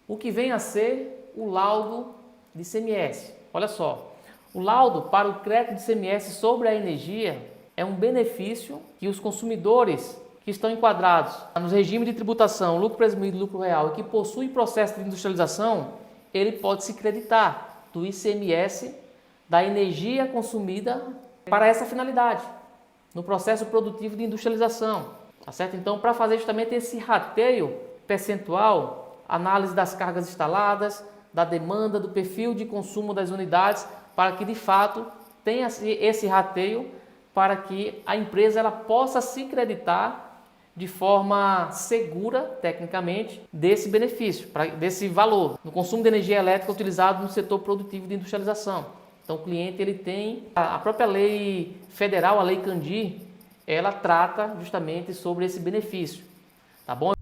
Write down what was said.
o que vem a ser o laudo de ICMS. Olha só, o laudo para o crédito de ICMS sobre a energia é um benefício que os consumidores que estão enquadrados nos regimes de tributação, lucro presumido e lucro real e que possuem processo de industrialização, ele pode se creditar do ICMS da energia consumida para essa finalidade, no processo produtivo de industrialização, tá certo? Então, para fazer justamente esse rateio percentual, análise das cargas instaladas, da demanda, do perfil de consumo das unidades, para que de fato tenha esse rateio, para que a empresa ela possa se creditar de forma segura, tecnicamente, desse benefício, desse valor, no consumo de energia elétrica utilizado no setor produtivo de industrialização. Então o cliente ele tem a própria lei federal, a lei Candir, ela trata justamente sobre esse benefício, tá bom?